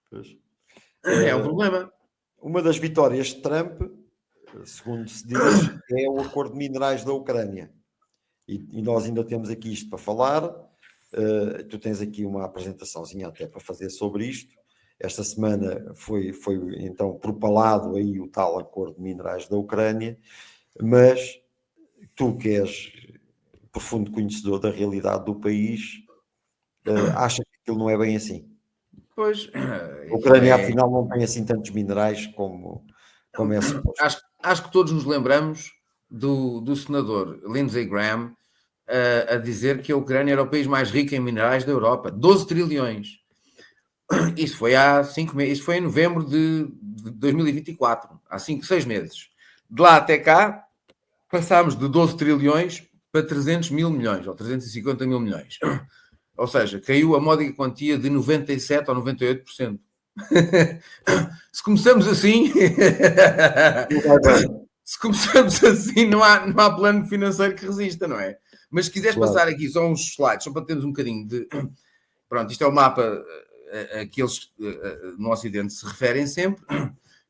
Pois. É um problema. Uma das vitórias de Trump, segundo se diz, é o acordo de minerais da Ucrânia. E nós ainda temos aqui isto para falar. Tu tens aqui uma apresentaçãozinha até para fazer sobre isto. Esta semana foi então propalado aí o tal acordo de minerais da Ucrânia, mas tu que és profundo conhecedor da realidade do país, acha que aquilo não é bem assim? Pois, A Ucrânia afinal não tem assim tantos minerais como é suposto. Acho que todos nos lembramos do senador Lindsey Graham a dizer que a Ucrânia era o país mais rico em minerais da Europa. 12 trilhões. Isso foi há 5 meses. Isso foi em novembro de 2024. Há 6 meses. De lá até cá, passámos de 12 trilhões para 300 mil milhões, ou 350 mil milhões. Ou seja, caiu a módica quantia de 97% ou 98%. Se começamos assim... Se começamos assim, não há plano financeiro que resista, não é? Mas se quiseres passar aqui só uns slides, só para termos um bocadinho de... Pronto, isto é o mapa a que eles no Ocidente se referem sempre,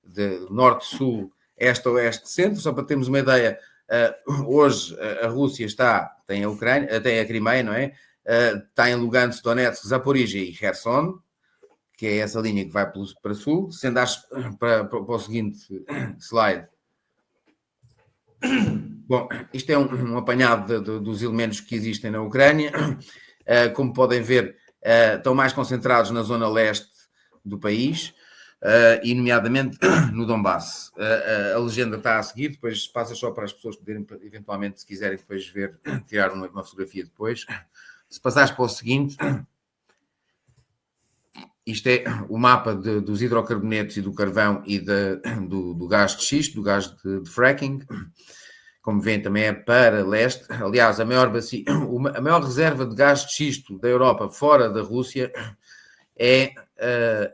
de norte, sul, este, oeste, centro, só para termos uma ideia. Hoje a Rússia tem a Ucrânia, tem a Crimeia, não é? Está em Lugansk, Donetsk, Zaporizhia e Kherson, que é essa linha que vai para sul. Se andares para o seguinte slide... Bom, isto é um apanhado dos elementos que existem na Ucrânia. Como podem ver, estão mais concentrados na zona leste do país e, nomeadamente, no Donbass. A legenda está a seguir, depois passa só para as pessoas poderem, eventualmente, se quiserem depois ver, tirar uma fotografia depois. Se passares para o seguinte... Isto é o mapa dos hidrocarbonetos e do carvão e do gás de xisto, do gás de fracking. Como veem, também é para leste. Aliás, a maior reserva de gás de xisto da Europa fora da Rússia é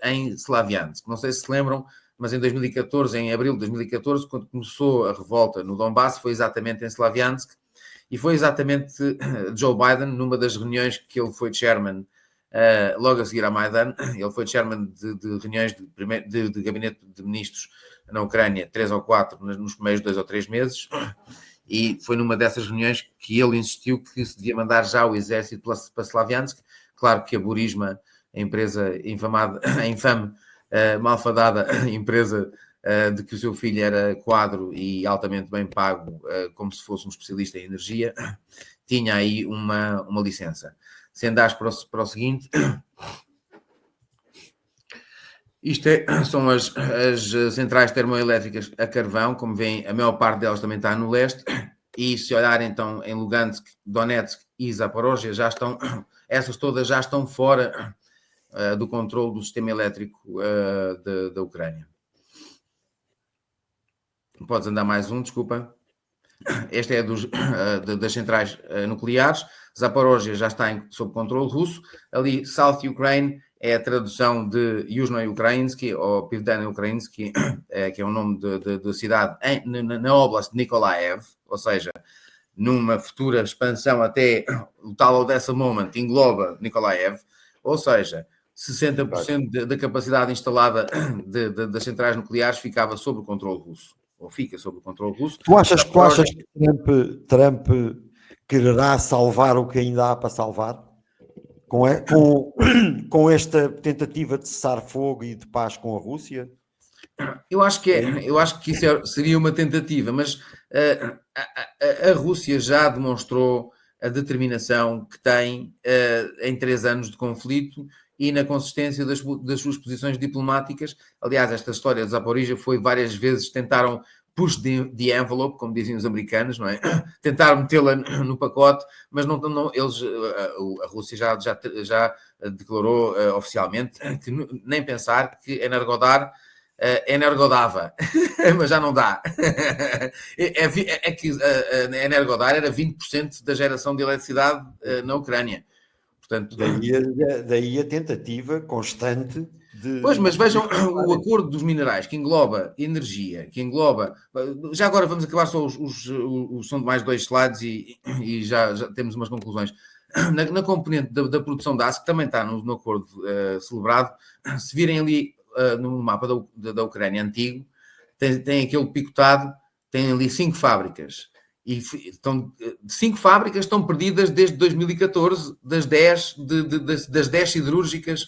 em Slaviansk. Não sei se lembram, mas em 2014, em abril de 2014, quando começou a revolta no Donbass, foi exatamente em Slaviansk. E foi exatamente Joe Biden, numa das reuniões que ele foi chairman, logo a seguir a Maidan, ele foi chairman de reuniões de gabinete de ministros na Ucrânia, 3 ou 4 nos primeiros 2 ou 3 meses, e foi numa dessas reuniões que ele insistiu que se devia mandar já o exército para Slaviansk. Claro que a Burisma, a empresa infame, malfadada empresa de que o seu filho era quadro e altamente bem pago, como se fosse um especialista em energia, tinha aí uma licença. Se andares para o seguinte... Isto são as centrais termoelétricas a carvão. Como veem, a maior parte delas também está no leste. E se olharem então em Lugansk, Donetsk e Zaporizhia, essas todas já estão fora do controle do sistema elétrico da Ucrânia. Podes andar mais um, desculpa. Esta é das centrais nucleares. Zaporizhia já está sob controle russo. Ali, South Ukraine é a tradução de Yuzhno-Ukrainsky ou Pivdeno-Ukrainsky, que é o nome de cidade na Oblast de Nikolaev, ou seja, numa futura expansão até o tal Odessa Moment engloba Nikolaev, ou seja, 60% da capacidade instalada das centrais nucleares ficava sob o controle russo, ou fica sob o controle russo. Tu achas que Trump quererá salvar o que ainda há para salvar? Com esta tentativa de cessar fogo e de paz com a Rússia? Eu acho que isso seria uma tentativa, mas a Rússia já demonstrou a determinação que tem em 3 anos de conflito e na consistência das suas posições diplomáticas. Aliás, esta história de Zaporizhia foi várias vezes tentaram push the envelope, como dizem os americanos, não é? Tentaram metê-la no pacote, mas não a Rússia já declarou oficialmente que nem pensar que Energodar energodava, mas já não dá. É que a Energodar era 20% da geração de eletricidade na Ucrânia. Portanto, daí a tentativa constante de... Pois, mas vejam o acordo dos minerais, que engloba energia, que engloba... Já agora vamos acabar só são mais 2 slides e já temos umas conclusões. na componente da produção de aço, que também está no acordo celebrado, se virem ali no mapa da Ucrânia antigo, tem aquele picotado, tem ali 5 fábricas. E 5 fábricas estão perdidas desde 2014, das 10 siderúrgicas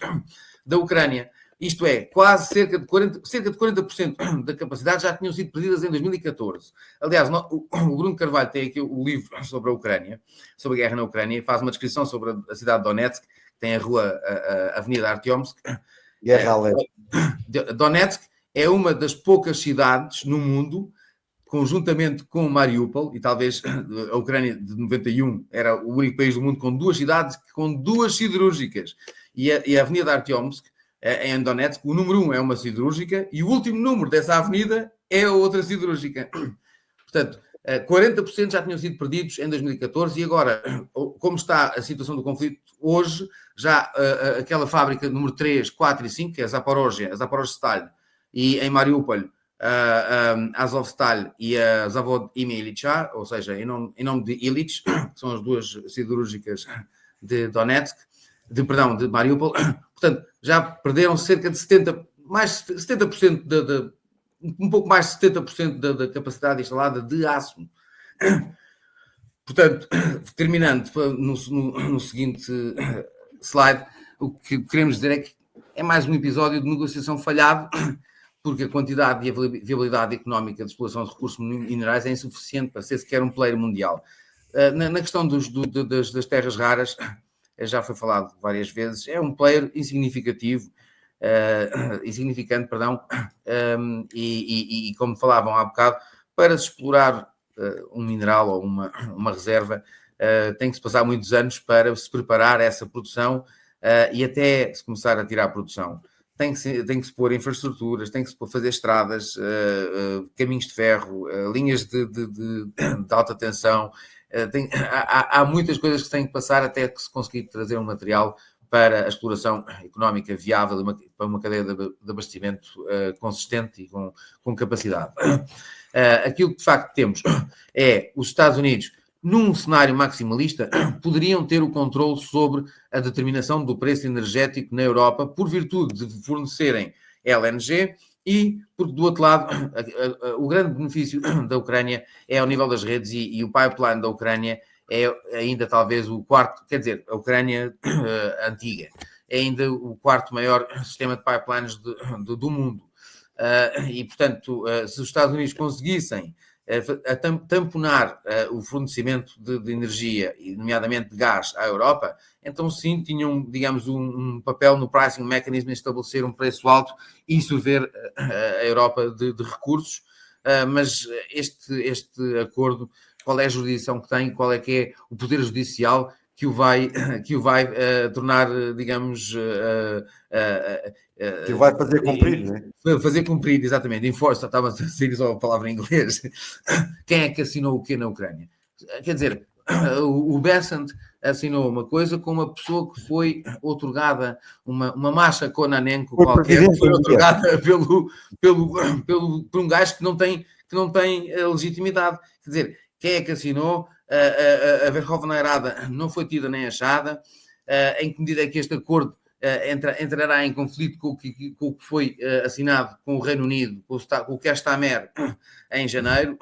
da Ucrânia. Isto é, quase cerca de 40% da capacidade já tinham sido perdidas em 2014. Aliás, o Bruno Carvalho tem aqui o livro sobre a Ucrânia, sobre a guerra na Ucrânia, e faz uma descrição sobre a cidade de Donetsk, que tem a Avenida Artyomsk. Donetsk é uma das poucas cidades no mundo, conjuntamente com Mariupol, e talvez a Ucrânia de 91 era o único país do mundo com 2 cidades, com 2 siderúrgicas. E a Avenida Artyomsk, em Donetsk, o número 1 é uma siderúrgica e o último número dessa avenida é a outra siderúrgica. Portanto, 40% já tinham sido perdidos em 2014 e agora, como está a situação do conflito hoje, já aquela fábrica número 3, 4 e 5, que é a Zaporozhye e em Mariupol, a Azovstal e a Zavod Imya Ilyich, ou seja, em nome de Ilyich, que são as 2 siderúrgicas de Donetsk, de Mariupol. Portanto, já perderam cerca de 70%, um pouco mais de 70% da capacidade instalada de aço. Portanto, terminando no seguinte slide, o que queremos dizer é que é mais um episódio de negociação falhado, porque a quantidade e a viabilidade económica de exploração de recursos minerais é insuficiente para ser sequer um player mundial. Na questão das terras raras, já foi falado várias vezes, é um player insignificante, e como falavam há bocado, para se explorar um mineral ou uma reserva, tem que se passar muitos anos para se preparar essa produção e até se começar a tirar a produção. Tem que se pôr infraestruturas, tem que se fazer estradas, caminhos de ferro, linhas de alta tensão. Há muitas coisas que se têm que passar até que se conseguir trazer um material para a exploração económica viável para uma cadeia de abastecimento consistente e com capacidade. Aquilo que de facto temos é os Estados Unidos, num cenário maximalista, poderiam ter o controle sobre a determinação do preço energético na Europa por virtude de fornecerem LNG e, porque do outro lado, o grande benefício da Ucrânia é ao nível das redes e o pipeline da Ucrânia é ainda talvez o quarto, quer dizer, a Ucrânia antiga, é ainda o quarto maior sistema de pipelines do mundo. E, portanto, se os Estados Unidos conseguissem tamponar o fornecimento de energia, nomeadamente de gás, à Europa, então sim, tinham, digamos, um papel no pricing mechanism, estabelecer um preço alto e sorver a Europa de recursos, mas este acordo, qual é a jurisdição que tem, qual é que é o poder judicial que o vai tornar, digamos... que vai fazer cumprir, não é? Fazer cumprir, exatamente. Enforce, estava a dizer só a palavra em inglês. Quem é que assinou o quê na Ucrânia? Quer dizer, o Bessent assinou uma coisa com uma pessoa que foi otorgada, uma Masha Kononenko qualquer, que foi otorgada por um gajo que não tem legitimidade. Quer dizer, quem é que assinou? A Verkhovna Rada não foi tida nem achada. Em que medida é que este acordo entrará em conflito com o que foi assinado com o Reino Unido, com o Castamer em janeiro,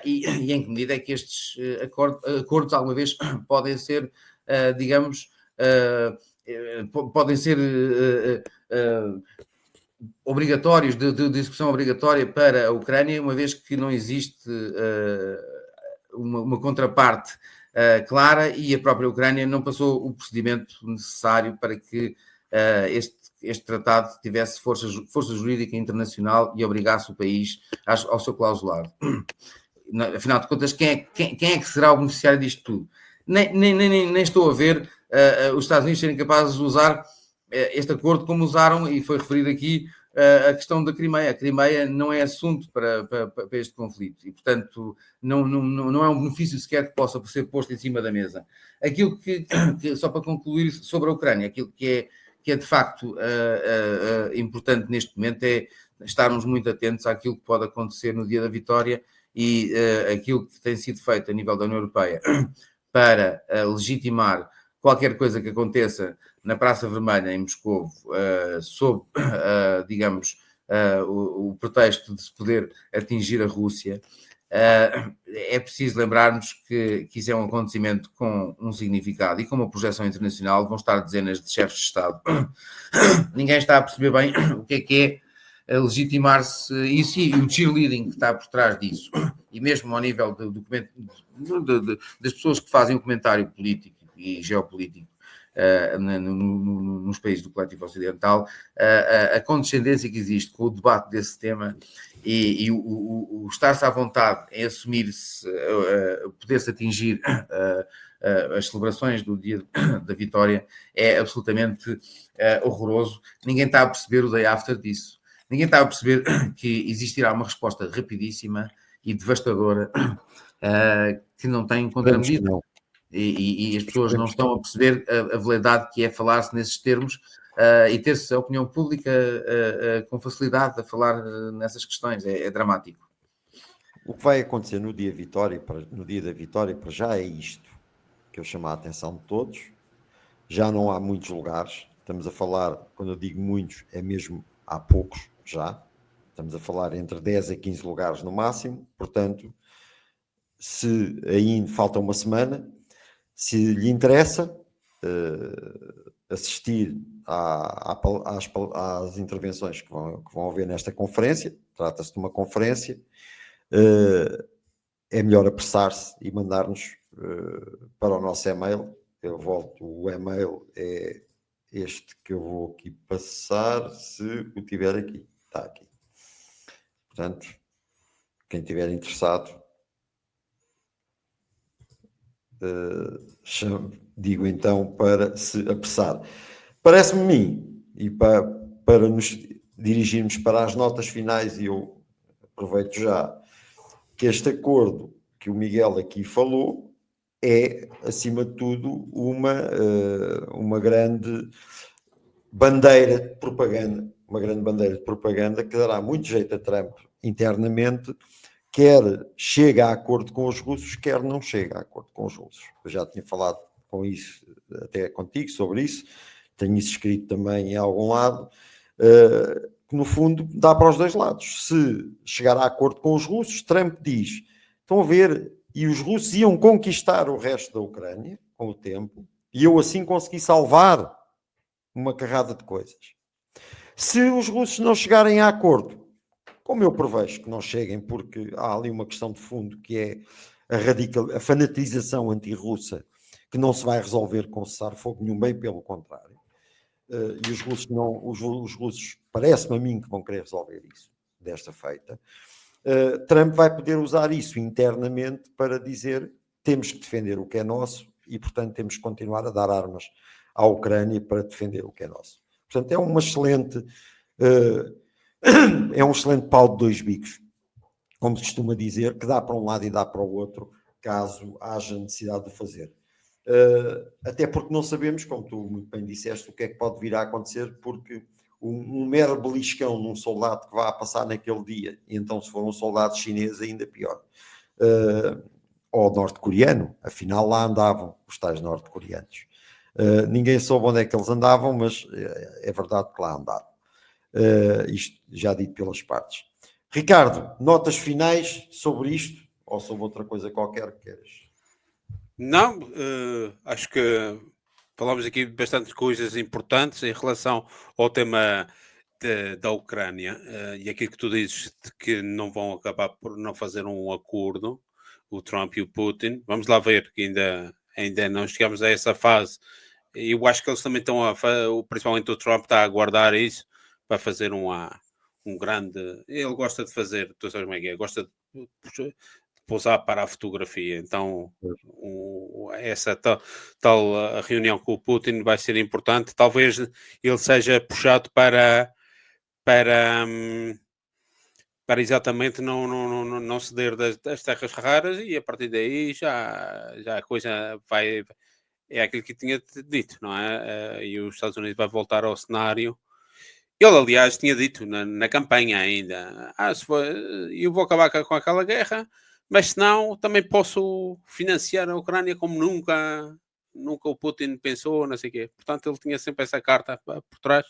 e em que medida é que estes acordos alguma vez podem ser, digamos, podem ser obrigatórios, de execução obrigatória para a Ucrânia, uma vez que não existe uma contraparte clara e a própria Ucrânia não passou o procedimento necessário para que este tratado tivesse força jurídica internacional e obrigasse o país ao seu clausulado. Afinal de contas, quem é que será o beneficiário disto tudo? Nem estou a ver os Estados Unidos serem capazes de usar este acordo como usaram, e foi referido aqui, a questão da Crimeia. A Crimeia não é assunto para este conflito e, portanto, não é um benefício sequer que possa ser posto em cima da mesa. Aquilo que só para concluir sobre a Ucrânia, aquilo que é de facto importante neste momento é estarmos muito atentos àquilo que pode acontecer no dia da vitória e aquilo que tem sido feito a nível da União Europeia para legitimar qualquer coisa que aconteça na Praça Vermelha, em Moscovo, sob, digamos, o pretexto de se poder atingir a Rússia, é preciso lembrarmos que isso é um acontecimento com um significado e com uma projeção internacional. Vão estar dezenas de chefes de Estado. Ninguém está a perceber bem o que é legitimar-se isso e o cheerleading que está por trás disso. E mesmo ao nível das pessoas que fazem o comentário político e geopolítico nos países do coletivo ocidental, a condescendência que existe com o debate desse tema e o estar-se à vontade em assumir-se, poder-se atingir as celebrações do dia da vitória é absolutamente horroroso. Ninguém está a perceber o day after disso. Ninguém está a perceber que existirá uma resposta rapidíssima e devastadora que não tem contramedida. E as pessoas não estão a perceber a validade que é falar-se nesses termos e ter-se a opinião pública com facilidade a falar nessas questões. É dramático. O que vai acontecer no dia da vitória, para já é isto, que eu chamo a atenção de todos. Já não há muitos lugares. Estamos a falar, quando eu digo muitos, é mesmo há poucos já. Estamos a falar entre 10 a 15 lugares no máximo. Portanto, se ainda falta uma semana, se lhe interessa assistir às intervenções que vão haver nesta conferência, trata-se de uma conferência, é melhor apressar-se e mandar-nos para o nosso e-mail. Eu volto, o e-mail é este que eu vou aqui passar, se o tiver aqui. Está aqui. Portanto, quem estiver interessado, digo então para se apressar. Parece-me a mim, e para nos dirigirmos para as notas finais, e eu aproveito já, que este acordo que o Miguel aqui falou é, acima de tudo, uma grande bandeira de propaganda, que dará muito jeito a Trump internamente, quer chega a acordo com os russos, quer não chega a acordo com os russos. Eu já tinha falado com isso, até contigo, sobre isso, tenho isso escrito também em algum lado, que no fundo dá para os dois lados. Se chegar a acordo com os russos, Trump diz, estão a ver, e os russos iam conquistar o resto da Ucrânia com o tempo, e eu assim consegui salvar uma carrada de coisas. Se os russos não chegarem a acordo, como eu prevejo que não cheguem, porque há ali uma questão de fundo que é a fanatização anti-russa, que não se vai resolver com cessar-fogo nenhum, bem pelo contrário. E os russos parece-me a mim que vão querer resolver isso desta feita. Trump vai poder usar isso internamente para dizer temos que defender o que é nosso e, portanto, temos que continuar a dar armas à Ucrânia para defender o que é nosso. Portanto, é um excelente pau de dois bicos, como se costuma dizer, que dá para um lado e dá para o outro, caso haja necessidade de fazer. Até porque não sabemos, como tu muito bem disseste, o que é que pode vir a acontecer, porque um mero beliscão num soldado que vá a passar naquele dia, e então se for um soldado chinês ainda pior, ou norte-coreano, afinal lá andavam os tais norte-coreanos. Ninguém soube onde é que eles andavam, mas é verdade que lá andaram. Isto já dito pelas partes. Ricardo, notas finais sobre isto, ou sobre outra coisa qualquer que queiras? Não, acho que falamos aqui de bastante coisas importantes em relação ao tema da Ucrânia e aquilo que tu dizes de que não vão acabar por não fazer um acordo, o Trump e o Putin. Vamos lá ver, que ainda não chegamos a essa fase. Eu acho que eles também estão principalmente o Trump está a aguardar isso para fazer um grande... Ele gosta de fazer, tu sabes como é que é, gosta de pousar para a fotografia. Então, essa tal a reunião com o Putin vai ser importante. Talvez ele seja puxado para exatamente não ceder das terras raras e a partir daí já a coisa vai... É aquilo que tinha dito, não é? E os Estados Unidos vai voltar ao cenário. Ele, aliás, tinha dito na campanha ainda, se for, eu vou acabar com aquela guerra, mas se não, também posso financiar a Ucrânia como nunca o Putin pensou, não sei o quê. Portanto, ele tinha sempre essa carta por trás.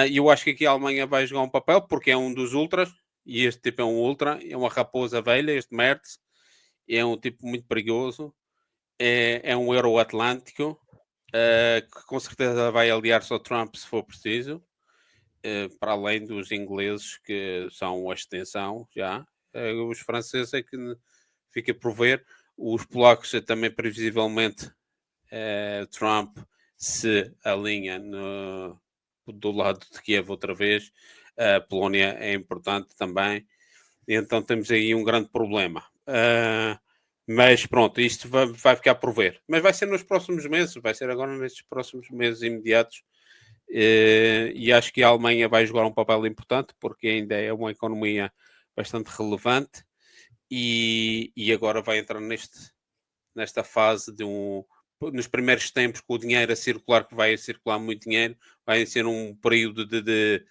E eu acho que aqui a Alemanha vai jogar um papel, porque é um dos ultras, e este tipo é um ultra, é uma raposa velha, este Merz, é um tipo muito perigoso, é um euroatlântico, que com certeza vai aliar-se ao Trump se for preciso, para além dos ingleses, que são a extensão já. Os franceses é que fica por ver. Os polacos também, previsivelmente, Trump se alinha do lado de Kiev outra vez. A Polónia é importante também. Então temos aí um grande problema. Mas pronto, isto vai ficar por ver. Mas vai ser nos próximos meses, vai ser agora nestes próximos meses imediatos. E acho que a Alemanha vai jogar um papel importante, porque ainda é uma economia bastante relevante e agora vai entrar nesta fase nos primeiros tempos, com o dinheiro a circular, que vai circular muito dinheiro, vai ser um período de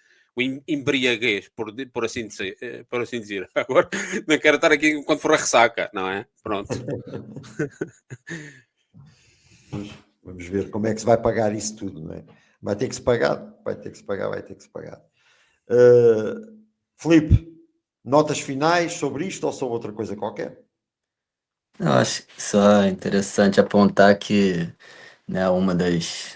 embriaguez, por assim dizer. Agora não quero estar aqui quando for a ressaca, não é? Pronto. Vamos ver como é que se vai pagar isso tudo, não é? Vai ter que se pagar. Filipe, notas finais sobre isto ou sobre outra coisa qualquer? Eu acho que só é interessante apontar que, né, uma das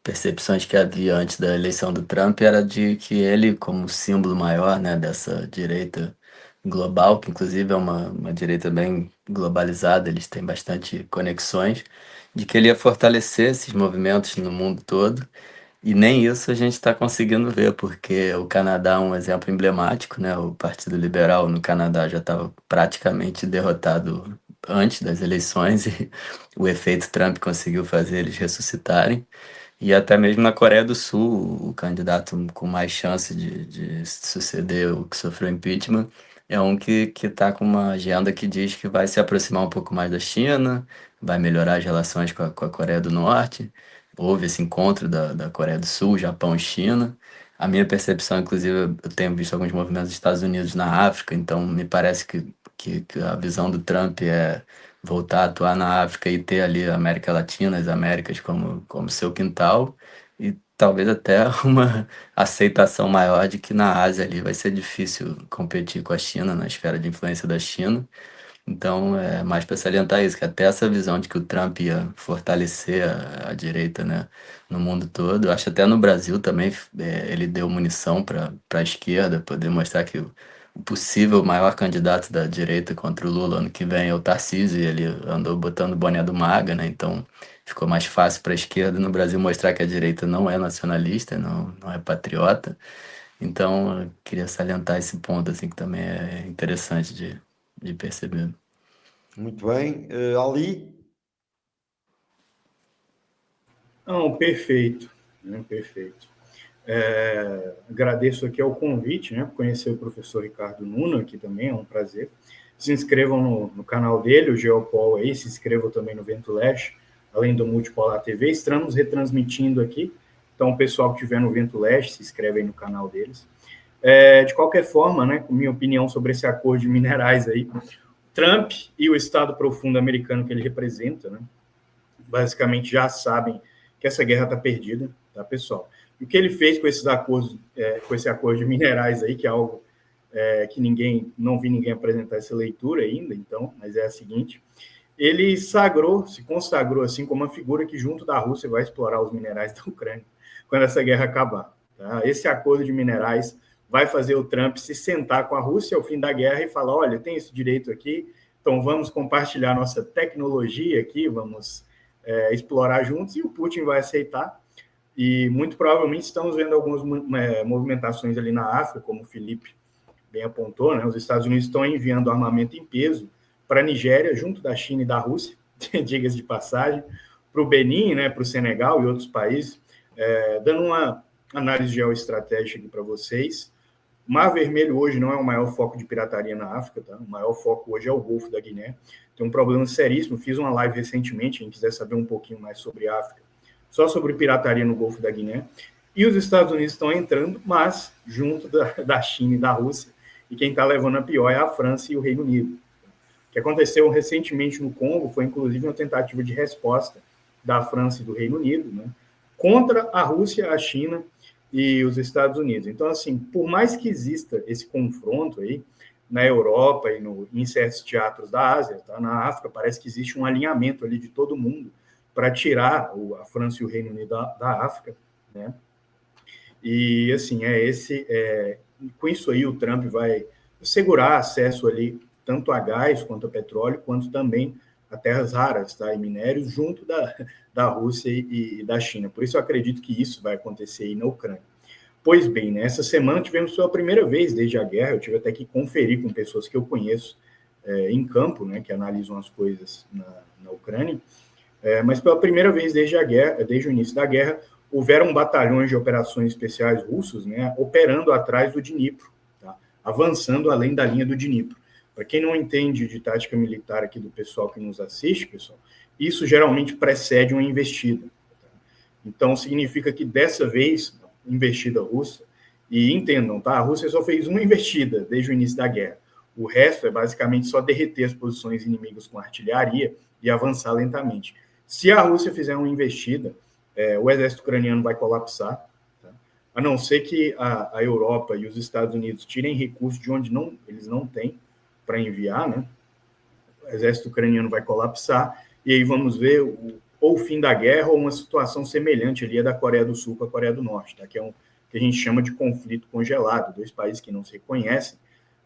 percepções que havia antes da eleição do Trump era de que ele, como símbolo maior, né, dessa direita global, que inclusive é uma direita bem globalizada, eles têm bastante conexões, de que ele ia fortalecer esses movimentos no mundo todo. E nem isso a gente está conseguindo ver, porque o Canadá é um exemplo emblemático, né? O Partido Liberal no Canadá já estava praticamente derrotado antes das eleições e o efeito Trump conseguiu fazer eles ressuscitarem. E até mesmo na Coreia do Sul, o candidato com mais chance de suceder o que sofreu impeachment é um que está com uma agenda que diz que vai se aproximar um pouco mais da China, vai melhorar as relações com a Coreia do Norte. Houve esse encontro da Coreia do Sul, Japão e China. A minha percepção, inclusive, eu tenho visto alguns movimentos dos Estados Unidos na África, então me parece que a visão do Trump é voltar a atuar na África e ter ali a América Latina, as Américas como seu quintal, e talvez até uma aceitação maior de que na Ásia ali vai ser difícil competir com a China, na esfera de influência da China. Então, é mais para salientar isso, que até essa visão de que o Trump ia fortalecer a direita, né, no mundo todo, eu acho até no Brasil também ele deu munição para a esquerda, poder mostrar que o possível maior candidato da direita contra o Lula ano que vem é o Tarcísio, e ele andou botando o boné do MAGA, né, então ficou mais fácil para a esquerda no Brasil mostrar que a direita não é nacionalista, não é patriota. Então, eu queria salientar esse ponto, assim, que também é interessante de perceber. Muito bem. Ali? Não, perfeito. Perfeito. Agradeço aqui ao convite, né, por conhecer o professor Ricardo Nuna aqui também, é um prazer. Se inscrevam no canal dele, o Geopol aí, se inscrevam também no Vento Leste, além do Multipolar TV. Estamos retransmitindo aqui, então o pessoal que estiver no Vento Leste, se inscreve aí no canal deles. De qualquer forma, né, com minha opinião sobre esse acordo de minerais aí, Trump e o Estado profundo americano que ele representa, né, basicamente já sabem que essa guerra está perdida, tá, pessoal? E o que ele fez com esses acordos, com esse acordo de minerais aí, que é algo que não vi ninguém apresentar essa leitura ainda, então, mas é a seguinte: ele se consagrou assim como uma figura que junto da Rússia vai explorar os minerais da Ucrânia quando essa guerra acabar. Tá? Esse acordo de minerais vai fazer o Trump se sentar com a Rússia ao fim da guerra e falar: olha, tem esse direito aqui, então vamos compartilhar nossa tecnologia aqui, vamos explorar juntos, e o Putin vai aceitar. E muito provavelmente estamos vendo algumas movimentações ali na África, como o Felipe bem apontou, né? Os Estados Unidos estão enviando armamento em peso para a Nigéria, junto da China e da Rússia, diga-se de passagem, para o Benin, né, para o Senegal e outros países, dando uma análise geoestratégica aqui para vocês. O Mar Vermelho hoje não é o maior foco de pirataria na África, tá? O maior foco hoje é o Golfo da Guiné. Tem um problema seríssimo, fiz uma live recentemente, quem quiser saber um pouquinho mais sobre a África, só sobre pirataria no Golfo da Guiné. E os Estados Unidos estão entrando, mas junto da China e da Rússia, e quem está levando a pior é a França e o Reino Unido. que aconteceu recentemente no Congo foi, inclusive, uma tentativa de resposta da França e do Reino Unido, né, contra a Rússia, a China e os Estados Unidos. Então, assim, por mais que exista esse confronto aí na Europa e em certos teatros da Ásia, tá? Na África, parece que existe um alinhamento ali de todo mundo para tirar a França e o Reino Unido da África, né? E, assim, com isso aí o Trump vai segurar acesso ali tanto a gás quanto a petróleo, quanto também a terras raras, tá? E minérios junto da Rússia e da China. Por isso eu acredito que isso vai acontecer aí na Ucrânia. Pois bem, né, essa semana tivemos pela primeira vez desde a guerra, eu tive até que conferir com pessoas que eu conheço em campo, né, que analisam as coisas na Ucrânia, mas pela primeira vez desde a guerra, desde o início da guerra, houveram batalhões de operações especiais russos, né, operando atrás do Dnipro, tá, avançando além da linha do Dnipro. Para quem não entende de tática militar aqui do pessoal que nos assiste, pessoal, isso geralmente precede uma investida. Tá? Então, significa que dessa vez, investida russa, e entendam, tá? A Rússia só fez uma investida desde o início da guerra. O resto é basicamente só derreter as posições inimigas com artilharia e avançar lentamente. Se a Rússia fizer uma investida, o exército ucraniano vai colapsar, tá? A não ser que a Europa e os Estados Unidos tirem recursos de onde eles não têm para enviar, né? O exército ucraniano vai colapsar, e aí vamos ver ou o fim da guerra ou uma situação semelhante ali a da Coreia do Sul com a Coreia do Norte, tá? Que é que a gente chama de conflito congelado, dois países que não se reconhecem.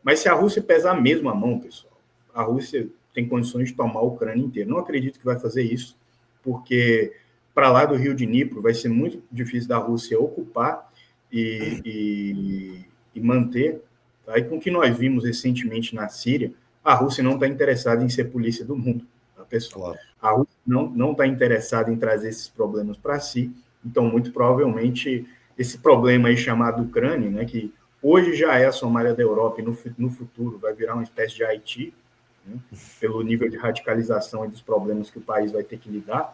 Mas se a Rússia pesar mesmo a mão, pessoal, a Rússia tem condições de tomar a Ucrânia inteira. Não acredito que vai fazer isso, porque para lá do Rio de Dnipro vai ser muito difícil da Rússia ocupar e manter. Tá? E com o que nós vimos recentemente na Síria, a Rússia não está interessada em ser polícia do mundo, tá, pessoal? Claro. A Rússia não está interessada em trazer esses problemas para si, então, muito provavelmente, esse problema aí chamado Ucrânia, né, que hoje já é a Somália da Europa e no futuro vai virar uma espécie de Haiti, né, pelo nível de radicalização e dos problemas que o país vai ter que lidar,